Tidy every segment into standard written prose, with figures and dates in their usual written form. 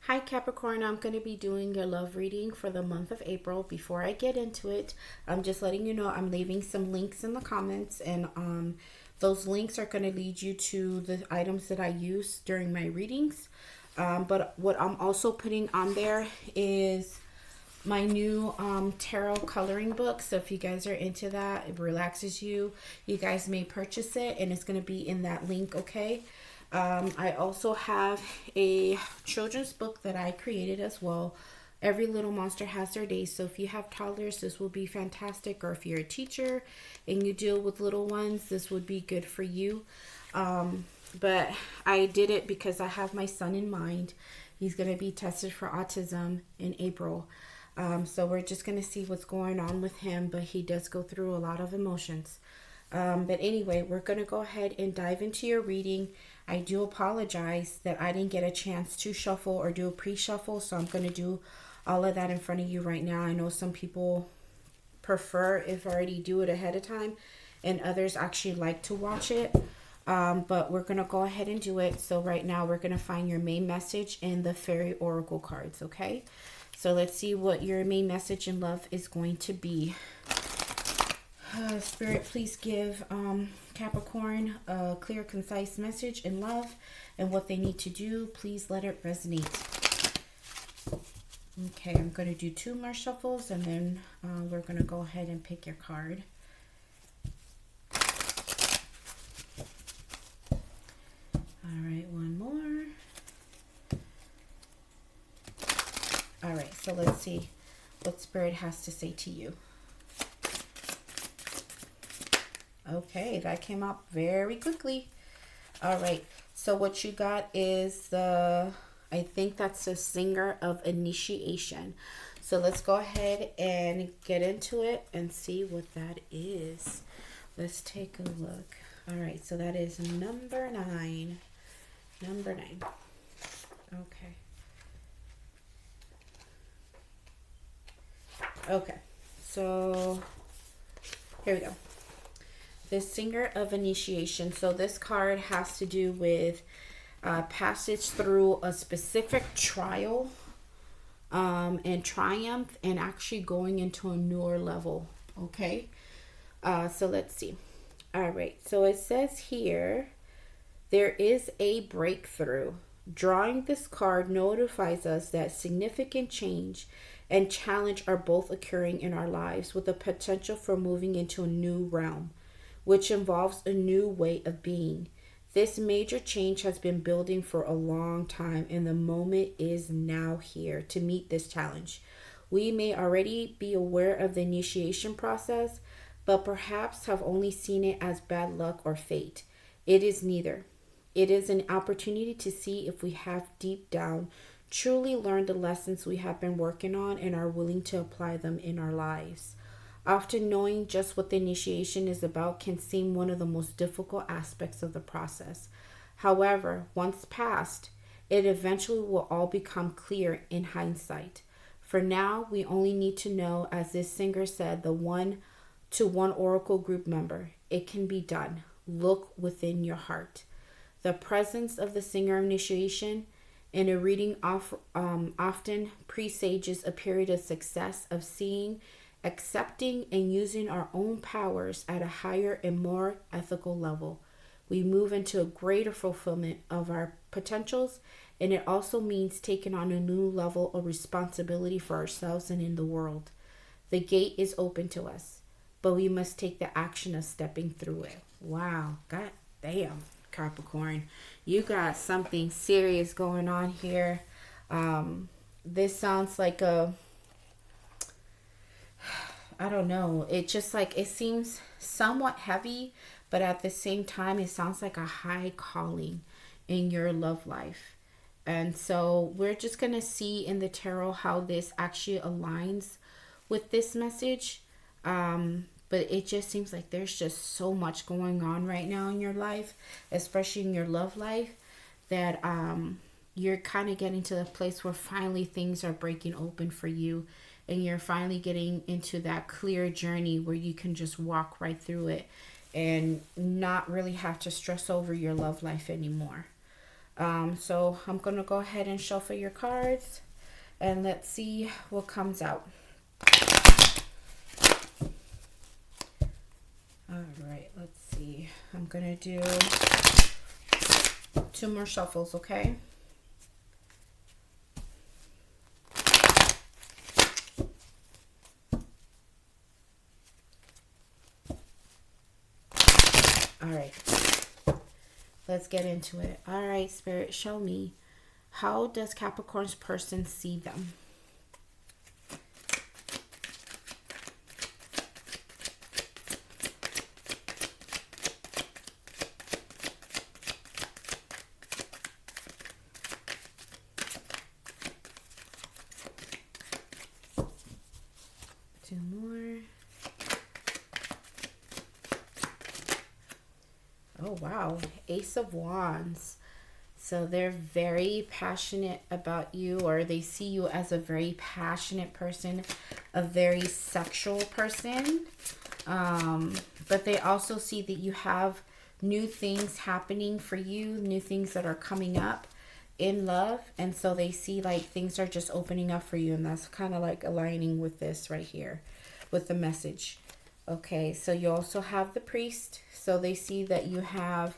Hi Capricorn, I'm going to be doing your love reading for the month of April. Before I get into it, I'm just letting you know I'm leaving some links in the comments, and those links are going to lead you to the items that I use during my readings. But what I'm also putting on there is my new tarot coloring book. So if you guys are into that, it relaxes you, you guys may purchase it, and it's going to be in that link, okay? I also have a children's book that I created as well. Every little monster has their days. So if you have toddlers, this will be fantastic. Or if you're a teacher and you deal with little ones, this would be good for you. But I did it because I have my son in mind. He's going to be tested for autism in April. So we're just going to see what's going on with him. But he does go through a lot of emotions. But anyway, we're going to go ahead and dive into your reading. I do apologize that I didn't get a chance to shuffle or do a pre-shuffle, so I'm going to do all of that in front of you right now. I know some people prefer if I already do it ahead of time, and others actually like to watch it. But we're going to go ahead and do it. So right now we're going to find your main message in the Fairy Oracle cards, okay? So let's see what your main message in love is going to be. Spirit, please give Capricorn a clear, concise message in love and what they need to do. Please let it resonate. Okay, I'm going to do 2 more shuffles, and then we're going to go ahead and pick your card. All right, one more. All right, so let's see what Spirit has to say to you. Okay, that came up very quickly. All right, so what you got is I think that's the Singer of Initiation. So let's go ahead and get into it and see what that is. Let's take a look. All right, so that is number 9. Number 9. Okay. Okay, so here we go. The Singer of Initiation. So this card has to do with passage through a specific trial and triumph, and actually going into a newer level. Okay, so let's see. All right, so it says here, there is a breakthrough. Drawing this card notifies us that significant change and challenge are both occurring in our lives, with the potential for moving into a new realm, which involves a new way of being. This major change has been building for a long time, and the moment is now here to meet this challenge. We may already be aware of the initiation process, but perhaps have only seen it as bad luck or fate. It is neither. It is an opportunity to see if we have deep down truly learned the lessons we have been working on and are willing to apply them in our lives. Often knowing just what the initiation is about can seem one of the most difficult aspects of the process. However, once passed, it eventually will all become clear in hindsight. For now, we only need to know, as this singer said, the 1-to-1 Oracle group member. It can be done. Look within your heart. The presence of the Singer of Initiation in a reading often presages a period of success, of seeing, accepting, and using our own powers at a higher and more ethical level. We move into a greater fulfillment of our potentials, and it also means taking on a new level of responsibility for ourselves and in the world. The gate is open to us, but we must take the action of stepping through it. Wow, god damn, Capricorn, you got something serious going on here. This sounds like I don't know. It just like, it seems somewhat heavy, but at the same time, it sounds like a high calling in your love life. And so we're just going to see in the tarot how this actually aligns with this message. But it just seems like there's just so much going on right now in your life, especially in your love life, that you're kind of getting to the place where finally things are breaking open for you, and you're finally getting into that clear journey where you can just walk right through it and not really have to stress over your love life anymore. So I'm going to go ahead and shuffle your cards and let's see what comes out. All right, let's see. I'm going to do 2 more shuffles, okay? All right. Let's get into it. All right, Spirit, show me. How does Capricorn's person see them? Two more. Oh, wow. Ace of Wands. So they're very passionate about you, or they see you as a very passionate person, a very sexual person. But they also see that you have new things happening for you, new things that are coming up in love. And so they see like things are just opening up for you. And that's kind of like aligning with this right here, with the message. Okay, so you also have the Priest. So they see that you have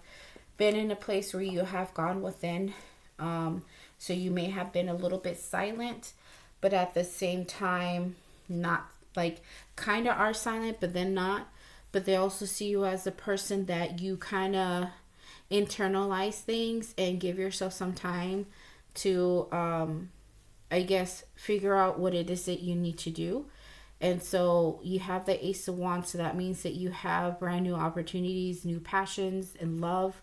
been in a place where you have gone within. So you may have been a little bit silent, but at the same time, not like kind of are silent, but then not. But they also see you as a person that you kind of internalize things and give yourself some time to, I guess, figure out what it is that you need to do. And so you have the Ace of Wands, so that means that you have brand new opportunities, new passions, and love.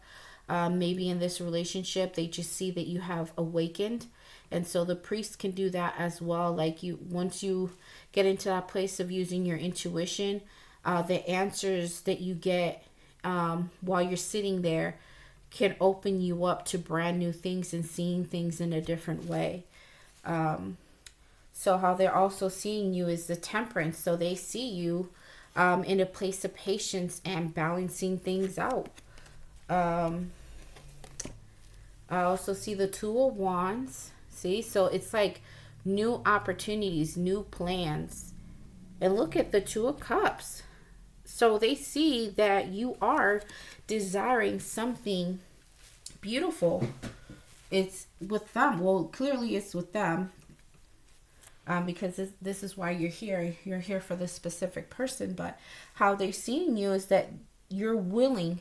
Maybe in this relationship, they just see that you have awakened. And so the Priest can do that as well. Like you, once you get into that place of using your intuition, the answers that you get while you're sitting there can open you up to brand new things and seeing things in a different way. So how they're also seeing you is the Temperance. So they see you in a place of patience and balancing things out. I also see the Two of Wands. See, so it's like new opportunities, new plans. And look at the Two of Cups. So they see that you are desiring something beautiful. It's with them. Well, clearly it's with them. Because this is why you're here. You're here for this specific person. But how they're seeing you is that you're willing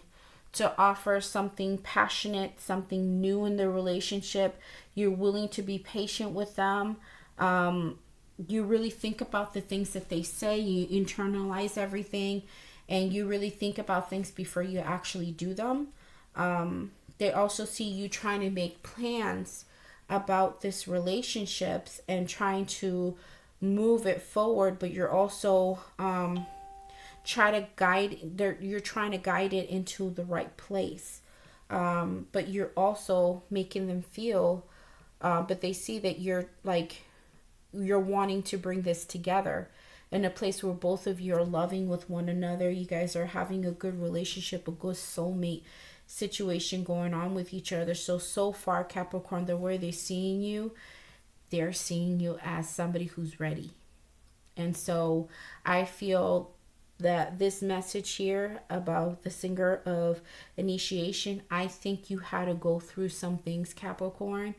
to offer something passionate, something new in the relationship. You're willing to be patient with them. You really think about the things that they say. You internalize everything. And you really think about things before you actually do them. They also see you trying to make plans about this relationships and trying to move it forward, but you're also you're trying to guide it into the right place, but you're also making them feel but they see that you're wanting to bring this together in a place where both of you are loving with one another. You guys are having a good relationship, a good soulmate situation going on with each other. So far, Capricorn, the way they're seeing you as somebody who's ready. And so I feel that this message here about the Singer of Initiation, I think you had to go through some things, Capricorn,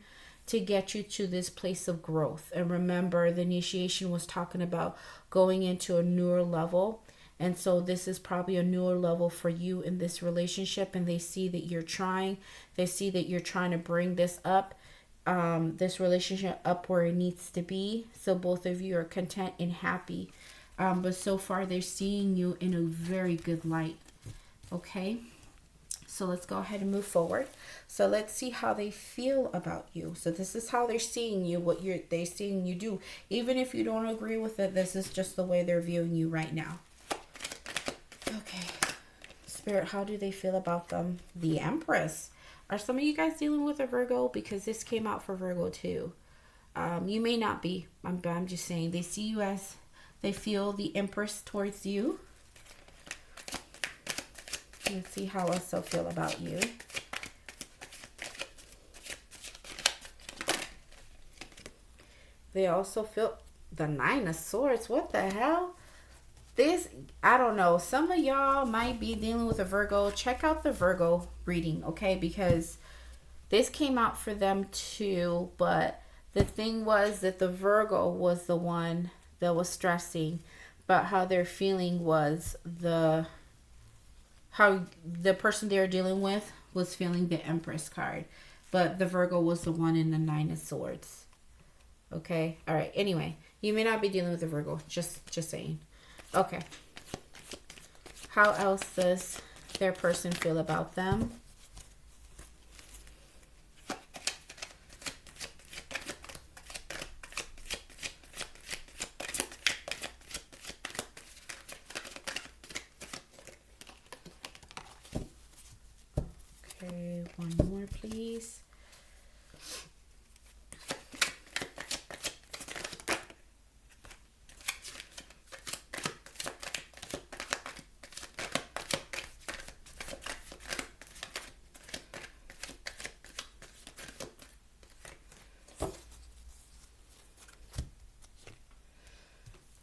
to get you to this place of growth. And remember, the initiation was talking about going into a newer level. And so this is probably a newer level for you in this relationship. And they see that you're trying. They see that you're trying to bring this up, this relationship up where it needs to be. So both of you are content and happy. But so far they're seeing you in a very good light. Okay. So let's go ahead and move forward. So let's see how they feel about you. So this is how they're seeing you, what they're seeing you do. Even if you don't agree with it, this is just the way they're viewing you right now. Okay. Spirit, how do they feel about them? The Empress. Are some of you guys dealing with a Virgo? Because this came out for Virgo too. You may not be. I'm just saying. They see you as, they feel the Empress towards you. Let's see how else they'll feel about you. They also feel the Nine of Swords. What the hell? This, I don't know. Some of y'all might be dealing with a Virgo. Check out the Virgo reading, okay? Because this came out for them too. But the thing was that the Virgo was the one that was stressing. But how they're feeling was how the person they were dealing with was feeling the Empress card. But the Virgo was the one in the Nine of Swords. Okay? All right. Anyway, you may not be dealing with a Virgo. Just saying. Okay. How else does their person feel about them? Okay, one more, please.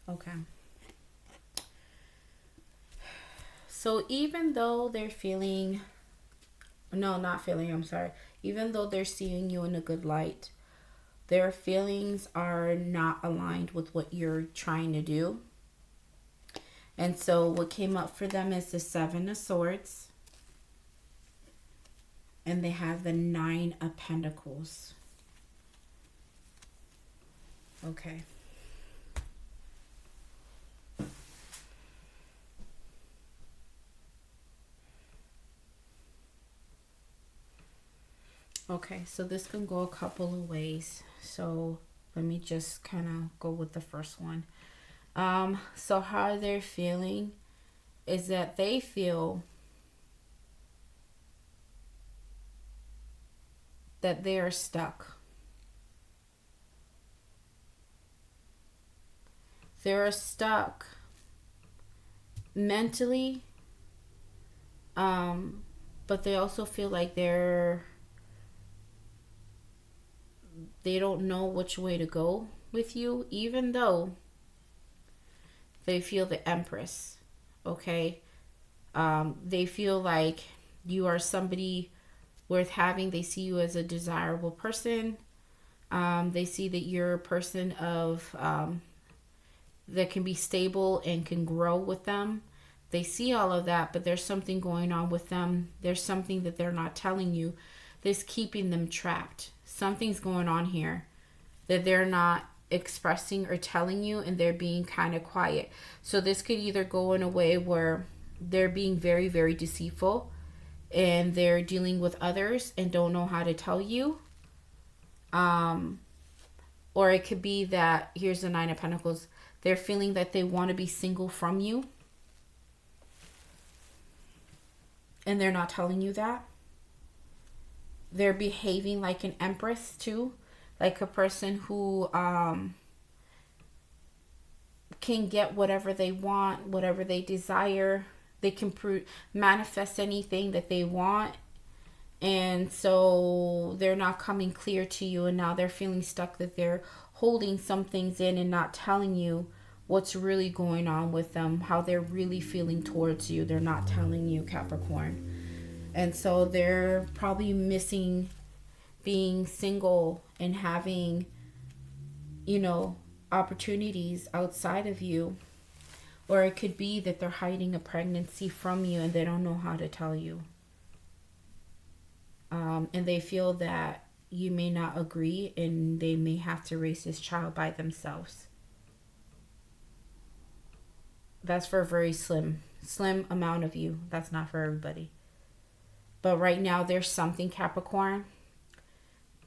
Okay. So even though they're feeling, no, not feeling, I'm sorry. Even though they're seeing you in a good light, their feelings are not aligned with what you're trying to do. And so what came up for them is the Seven of Swords. And they have the Nine of Pentacles. Okay. Okay, so this can go a couple of ways. So let me just kind of go with the first one. So how they're feeling is that they feel that they are stuck. They're stuck mentally, but they also feel like they don't know which way to go with you, even though they feel the Empress. Okay, they feel like you are somebody worth having. They see you as a desirable person. They see that you're a person of that can be stable and can grow with them. They see all of that, but there's something going on with them. There's something that they're not telling you that's keeping them trapped. Something's going on here that they're not expressing or telling you, and they're being kind of quiet. So this could either go in a way where they're being very, very deceitful and they're dealing with others and don't know how to tell you. Or it could be that, here's the Nine of Pentacles, they're feeling that they want to be single from you, and they're not telling you that. They're behaving like an Empress too, like a person who can get whatever they want, whatever they desire. They can manifest anything that they want. And so they're not coming clear to you, and now they're feeling stuck, that they're holding some things in and not telling you what's really going on with them, how they're really feeling towards you. They're not telling you, Capricorn. And so they're probably missing being single and having, opportunities outside of you. Or it could be that they're hiding a pregnancy from you and they don't know how to tell you. And they feel that you may not agree, and they may have to raise this child by themselves. That's for a very slim amount of you. That's not for everybody. But right now there's something, Capricorn,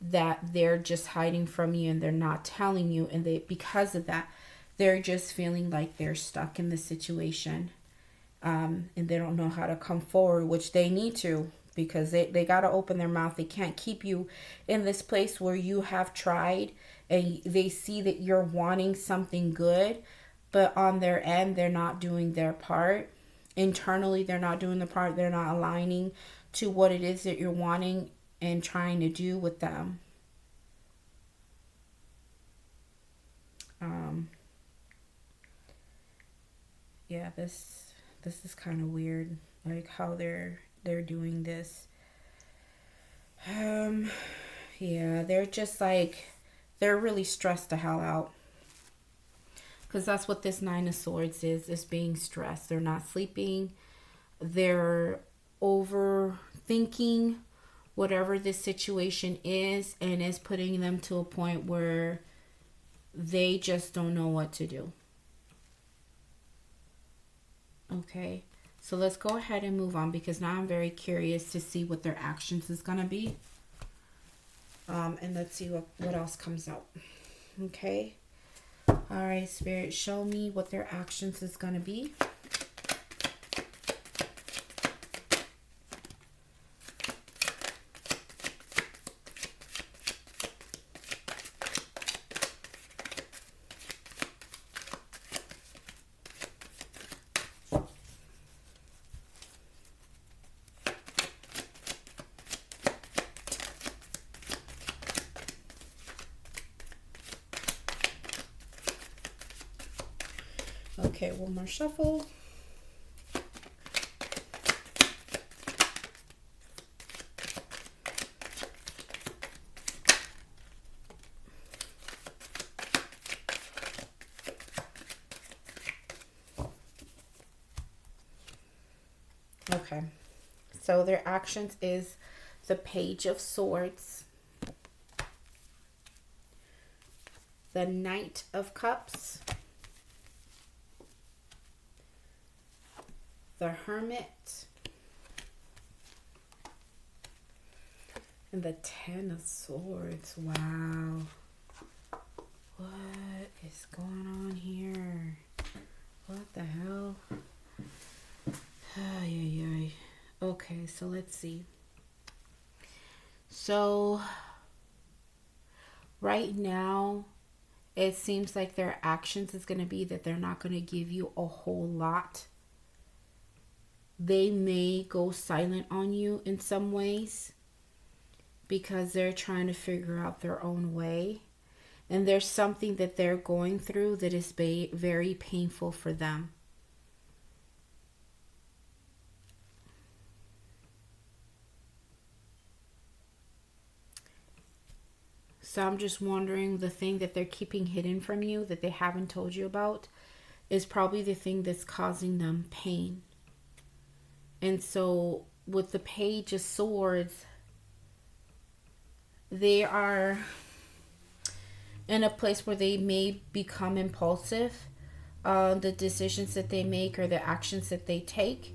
that they're just hiding from you and they're not telling you. And because of that, they're just feeling like they're stuck in the situation. And they don't know how to come forward, which they need to, because they got to open their mouth. They can't keep you in this place where you have tried and they see that you're wanting something good, but on their end, they're not doing their part. Internally, they're not doing the part. They're not aligning to what it is that you're wanting and trying to do with them. yeah, this is kind of weird, like how they're doing this. Yeah, they're just like, they're really stressed the hell out. Because that's what this Nine of Swords is being stressed. They're not sleeping. They're overthinking whatever this situation is, and is putting them to a point where they just don't know what to do. Okay, so let's go ahead and move on, because now I'm very curious to see what their actions is going to be. And let's see what else comes out. Okay. All right, Spirit, show me what their actions is going to be. Okay, one more shuffle. Okay, so their actions is the Page of Swords, the Knight of Cups, the Hermit, and the Ten of Swords. Wow. What is going on here? What the hell? Ay, ay, ay. Okay, so let's see. So right now, it seems like their actions is going to be that they're not going to give you a whole lot. They may go silent on you in some ways because they're trying to figure out their own way. And there's something that they're going through that is very painful for them. So I'm just wondering, the thing that they're keeping hidden from you that they haven't told you about is probably the thing that's causing them pain. And so with the Page of Swords, they are in a place where they may become impulsive. The decisions that they make or the actions that they take.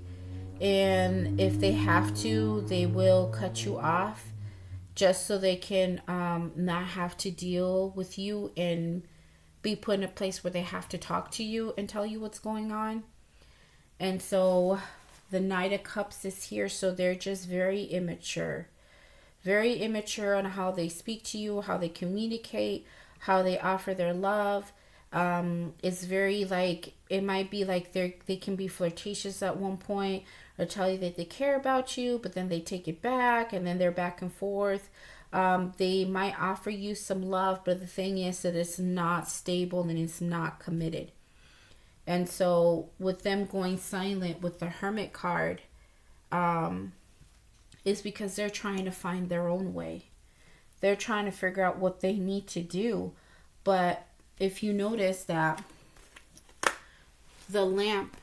And if they have to, they will cut you off just so they can not have to deal with you and be put in a place where they have to talk to you and tell you what's going on. And so the Knight of Cups is here, so they're just very immature. Very immature on how they speak to you, how they communicate, how they offer their love. It's very like, it might be like they can be flirtatious at one point or tell you that they care about you, but then they take it back and then they're back and forth. They might offer you some love, but the thing is that it's not stable and it's not committed. And so with them going silent with the Hermit card, is because they're trying to find their own way. They're trying to figure out what they need to do. But if you notice that the lamp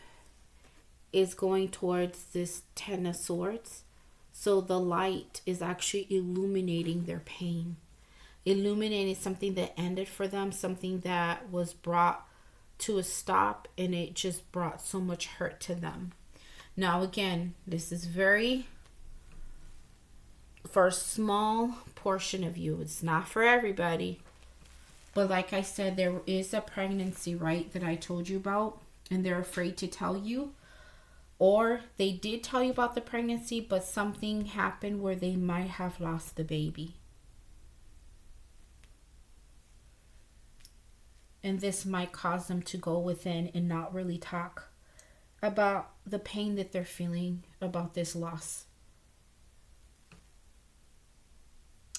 is going towards this Ten of Swords, so the light is actually illuminating their pain, illuminating something that ended for them, something that was brought to a stop, and it just brought so much hurt to them. Now again, this is very for a small portion of you. It's not for everybody. But like I said, there is a pregnancy, right, that I told you about, and they're afraid to tell you. Or they did tell you about the pregnancy, but something happened where they might have lost the baby. And this might cause them to go within and not really talk about the pain that they're feeling about this loss.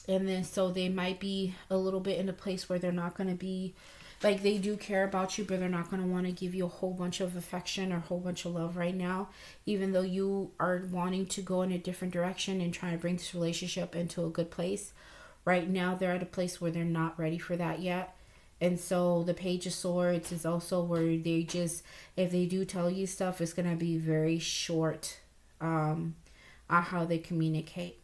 And then so they might be a little bit in a place where they're not going to be like, they do care about you, but they're not going to want to give you a whole bunch of affection or a whole bunch of love right now, even though you are wanting to go in a different direction and try to bring this relationship into a good place. Right now they're at a place where they're not ready for that yet. And so the Page of Swords is also where they just, if they do tell you stuff, it's going to be very short on how they communicate.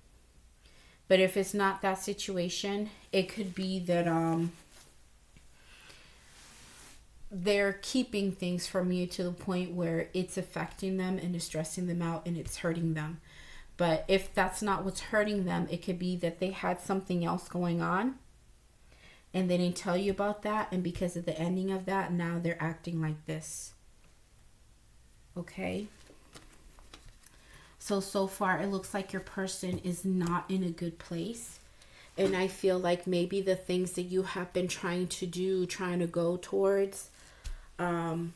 But if it's not that situation, it could be that they're keeping things from you to the point where it's affecting them and it's stressing them out and it's hurting them. But if that's not what's hurting them, it could be that they had something else going on and they didn't tell you about that, and because of the ending of that, now they're acting like this. Okay? So far it looks like your person is not in a good place. And I feel like maybe the things that you have been trying to do, trying to go towards, trying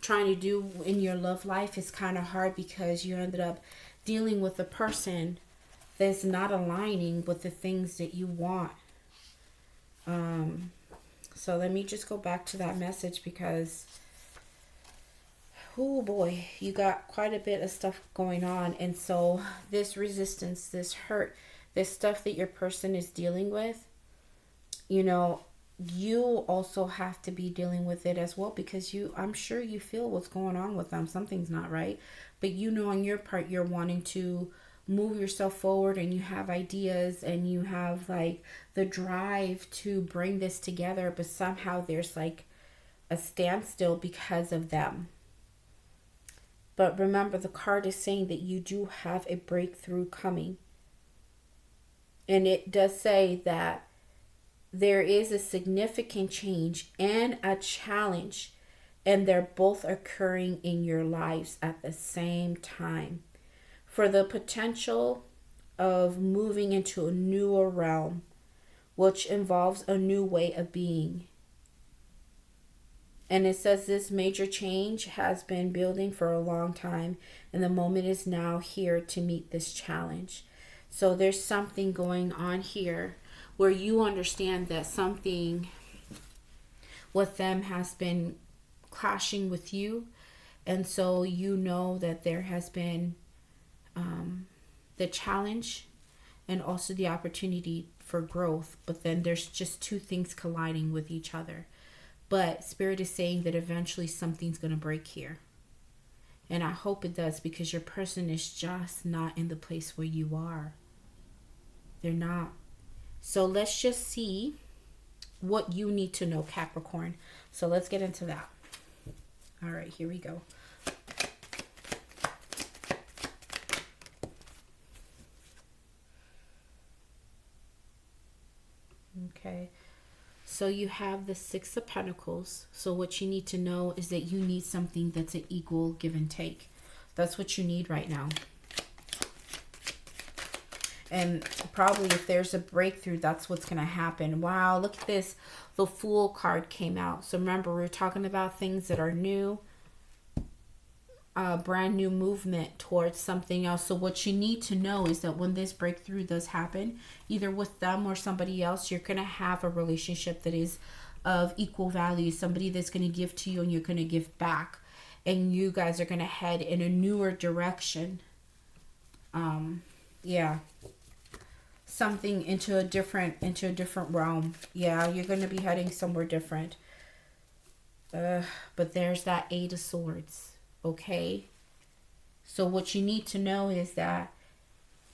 to do in your love life is kind of hard because you ended up dealing with a person that's not aligning with the things that you want. So let me just go back to that message because, oh boy, you got quite a bit of stuff going on. And so this resistance, this hurt, this stuff that your person is dealing with, you know, you also have to be dealing with it as well, because I'm sure you feel what's going on with them. Something's not right. But you know, on your part, you're wanting to move yourself forward and you have ideas and you have like the drive to bring this together, but somehow there's like a standstill because of them. But remember, the card is saying that you do have a breakthrough coming. And it does say that there is a significant change and a challenge, and they're both occurring in your lives at the same time. For the potential of moving into a newer realm, which involves a new way of being. And it says this major change has been building for a long time, and the moment is now here to meet this challenge. So there's something going on here where you understand that something with them has been clashing with you. And so you know that there has been the challenge and also the opportunity for growth. But then there's just two things colliding with each other. But Spirit is saying that eventually something's going to break here. And I hope it does, because your person is just not in the place where you are. They're not. So let's just see what you need to know, Capricorn. So let's get into that. All right, here we go. Okay. So you have the Six of Pentacles. So what you need to know is that you need something that's an equal give and take. That's what you need right now. And probably if there's a breakthrough, that's what's going to happen. Wow, look at this. The Fool card came out. So remember, we're talking about things that are new. Brand new movement towards something else. So what you need to know is that when this breakthrough does happen, either with them or somebody else, you're going to have a relationship that is of equal value. Somebody that's going to give to you and you're going to give back. And you guys are going to head in a newer direction. Yeah. Something into a different realm. Yeah, you're going to be heading somewhere different. But there's that Eight of Swords. Okay, so what you need to know is that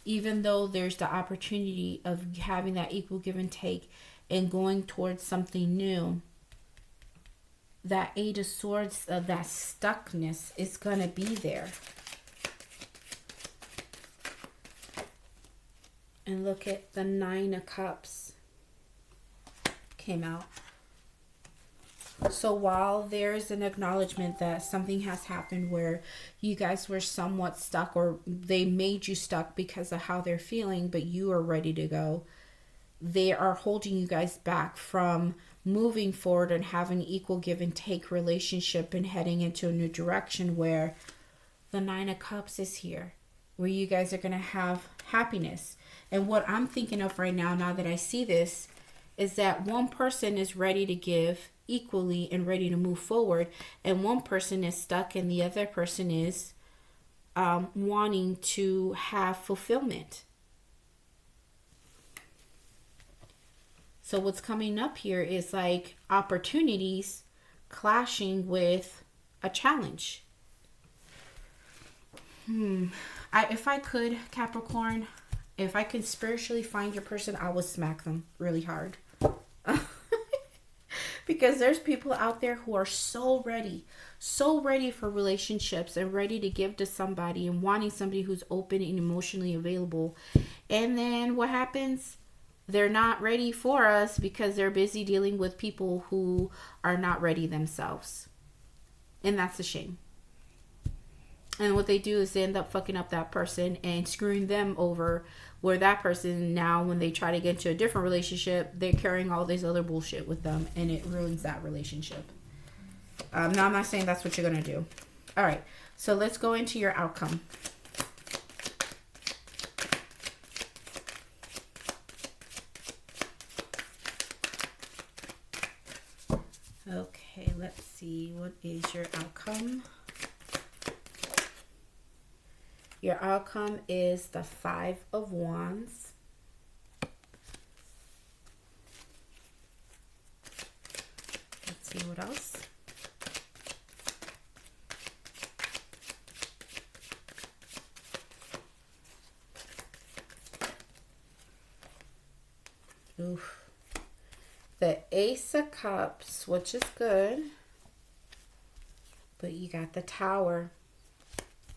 even though there's the opportunity of having that equal give and take and going towards something new, that Eight of Swords, that stuckness is going to be there. And look at the Nine of Cups came out. So while there's an acknowledgement that something has happened where you guys were somewhat stuck, or they made you stuck because of how they're feeling, but you are ready to go, they are holding you guys back from moving forward and having an equal give and take relationship and heading into a new direction where the Nine of Cups is here, where you guys are going to have happiness. And what I'm thinking of right now that I see this, is that one person is ready to give equally and ready to move forward, and one person is stuck and the other person is wanting to have fulfillment. So what's coming up here is like opportunities clashing with a challenge. If I could, Capricorn, if I could spiritually find your person, I would smack them really hard. Because there's people out there who are so ready for relationships and ready to give to somebody and wanting somebody who's open and emotionally available. And then what happens? They're not ready for us because they're busy dealing with people who are not ready themselves. And that's a shame. And what they do is they end up fucking up that person and screwing them over, where that person now, when they try to get into a different relationship, they're carrying all this other bullshit with them, and it ruins that relationship. Now, I'm not saying that's what you're going to do. All right. So let's go into your outcome. Okay, let's see. What is your outcome? Your outcome is the 5 of Wands. Let's see what else. Oof. The Ace of Cups, which is good. But you got the Tower.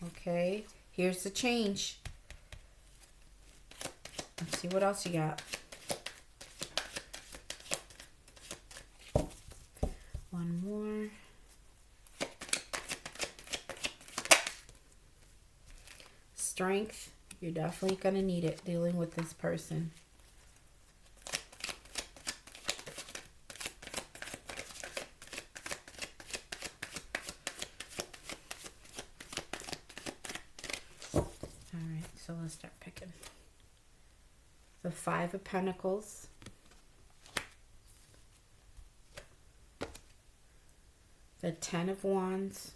Okay. Here's the change. Let's see what else you got. One more. Strength. You're definitely going to need it dealing with this person. So let's start picking. The 5 of Pentacles. The 10 of Wands.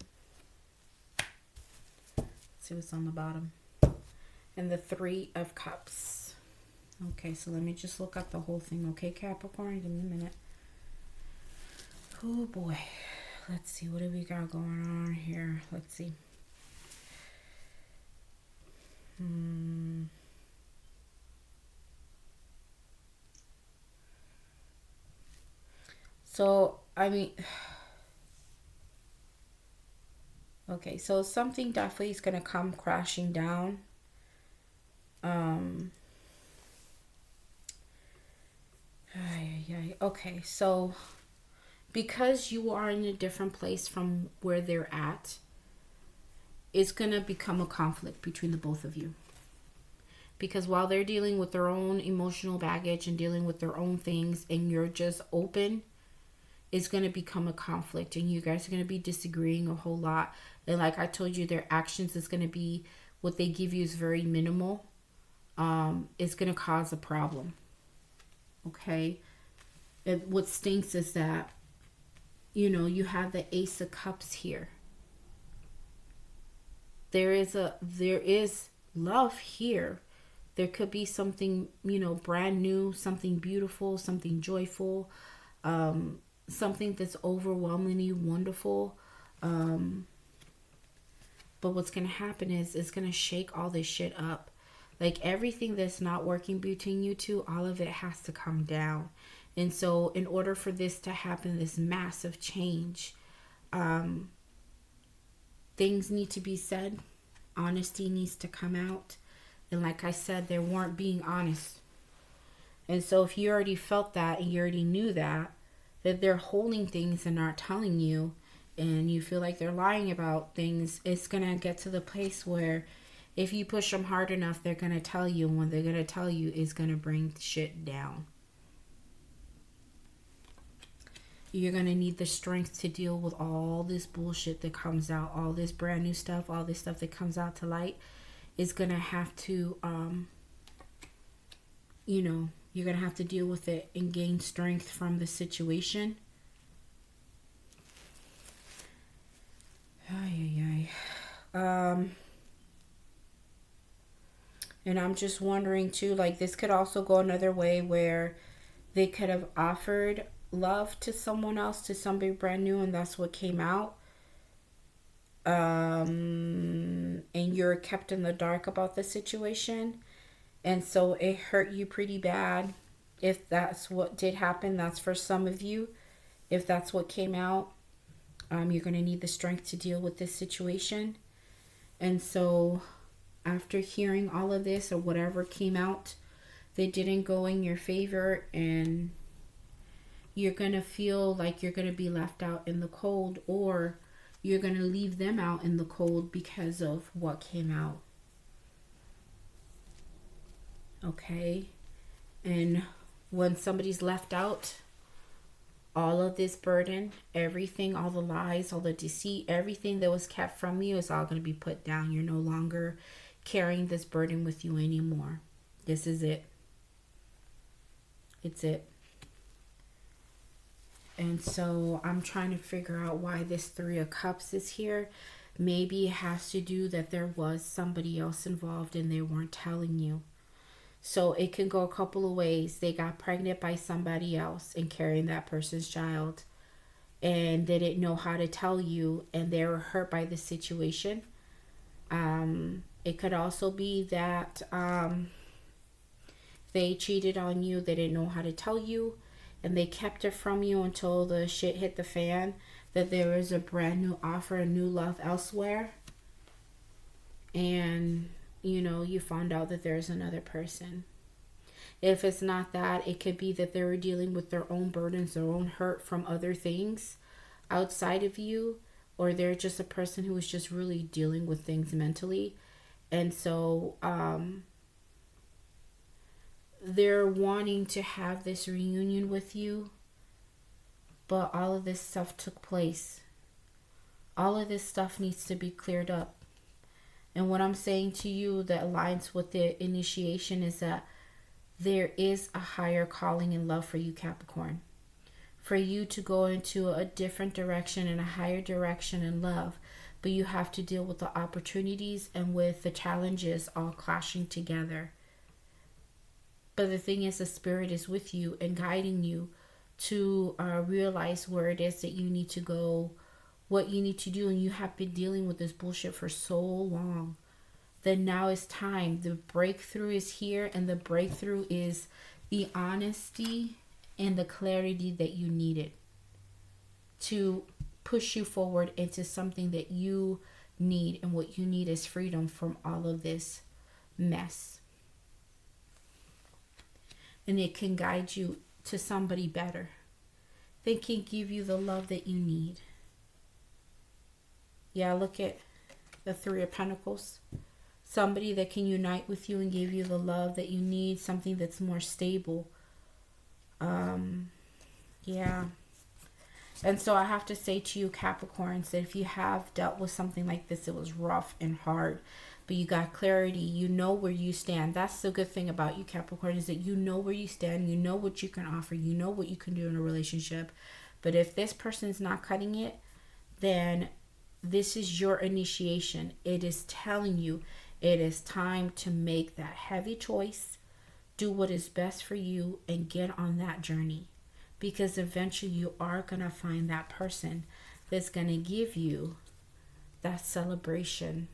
Let's see what's on the bottom. And the 3 of Cups. Okay, so let me just look up the whole thing. Okay, Capricorn, give me a minute. Oh boy. Let's see, what do we got going on here? Let's see. So, I mean, okay, so something definitely is going to come crashing down. Okay, so because you are in a different place from where they're at, it's going to become a conflict between the both of you. Because while they're dealing with their own emotional baggage and dealing with their own things, and you're just open, it's going to become a conflict. And you guys are going to be disagreeing a whole lot. And like I told you, their actions is going to be, what they give you is very minimal. It's going to cause a problem. Okay? And what stinks is that, you know, you have the Ace of Cups here. There is love here. There could be something, you know, brand new, something beautiful, something joyful, something that's overwhelmingly wonderful. But what's going to happen is it's going to shake all this shit up. Like everything that's not working between you two, all of it has to come down. And so in order for this to happen, this massive change, things need to be said. Honesty needs to come out. And like I said, they weren't being honest. And so if you already felt that and you already knew that they're holding things and not telling you, and you feel like they're lying about things, it's going to get to the place where if you push them hard enough, they're going to tell you. And what they're going to tell you is going to bring shit down. You're going to need the strength to deal with all this bullshit that comes out. All this brand new stuff. All this stuff that comes out to light is going to have to you're going to have to deal with it and gain strength from the situation. Ay, ay, ay. And I'm just wondering too, like, this could also go another way where they could have offered love to someone else, to somebody brand new, and that's what came out. And you're kept in the dark about the situation. And so it hurt you pretty bad. If that's what did happen, that's for some of you. If that's what came out, you're going to need the strength to deal with this situation. And so after hearing all of this, or whatever came out that didn't go in your favor, and you're going to feel like you're going to be left out in the cold, or you're going to leave them out in the cold because of what came out. Okay? And when somebody's left out, all of this burden, everything, all the lies, all the deceit, everything that was kept from you is all going to be put down. You're no longer carrying this burden with you anymore. This is it. It's it. And so I'm trying to figure out why this 3 of Cups is here. Maybe it has to do that there was somebody else involved and they weren't telling you. So it can go a couple of ways. They got pregnant by somebody else and carrying that person's child, and they didn't know how to tell you, and they were hurt by the situation. It could also be that they cheated on you. They didn't know how to tell you, and they kept it from you until the shit hit the fan, that there was a brand new offer, a new love elsewhere. And you found out that there's another person. If it's not that, it could be that they were dealing with their own burdens, their own hurt from other things outside of you, or they're just a person who is just really dealing with things mentally. And so they're wanting to have this reunion with you, but all of this stuff took place. All of this stuff needs to be cleared up. And what I'm saying to you that aligns with the initiation is that there is a higher calling in love for you, Capricorn. For you to go into a different direction and a higher direction in love. But you have to deal with the opportunities and with the challenges all clashing together. But the thing is, the Spirit is with you and guiding you to realize where it is that you need to go, what you need to do. And you have been dealing with this bullshit for so long that now is time. The breakthrough is here, and the breakthrough is the honesty and the clarity that you needed to push you forward into something that you need. And what you need is freedom from all of this mess. And it can guide you to somebody better. They can give you the love that you need. Yeah, look at the 3 of Pentacles. Somebody that can unite with you and give you the love that you need. Something that's more stable. Yeah. And so I have to say to you, Capricorns, that if you have dealt with something like this, it was rough and hard, but you got clarity. You know where you stand. That's the good thing about you, Capricorn, is that you know where you stand. You know what you can offer. You know what you can do in a relationship. But if this person is not cutting it, then this is your initiation. It is telling you it is time to make that heavy choice, do what is best for you, and get on that journey. Because eventually you are going to find that person that's going to give you that celebration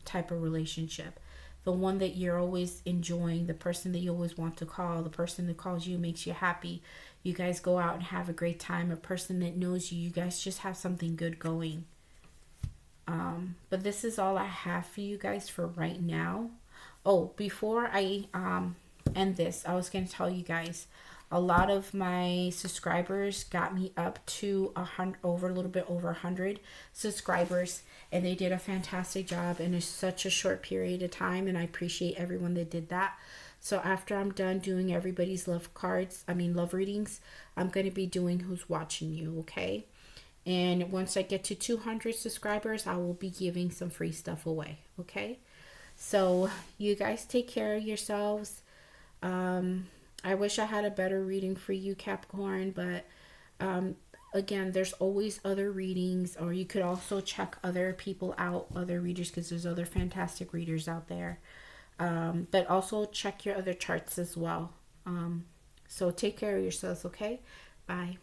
type of relationship. The one that you're always enjoying, the person that you always want to call, the person that calls you, makes you happy. You guys go out and have a great time. A person that knows you. You guys just have something good going. But this is all I have for you guys for right now. Oh, before I end this, I was going to tell you guys, a lot of my subscribers got me up to a little bit over 100 subscribers, and they did a fantastic job in such a short period of time, and I appreciate everyone that did that. So after I'm done doing everybody's love readings, I'm going to be doing who's watching you, okay? And once I get to 200 subscribers, I will be giving some free stuff away, okay? So you guys take care of yourselves. I wish I had a better reading for you, Capricorn, but again, there's always other readings, or you could also check other people out, other readers, because there's other fantastic readers out there. But also check your other charts as well. So take care of yourselves, okay? Bye.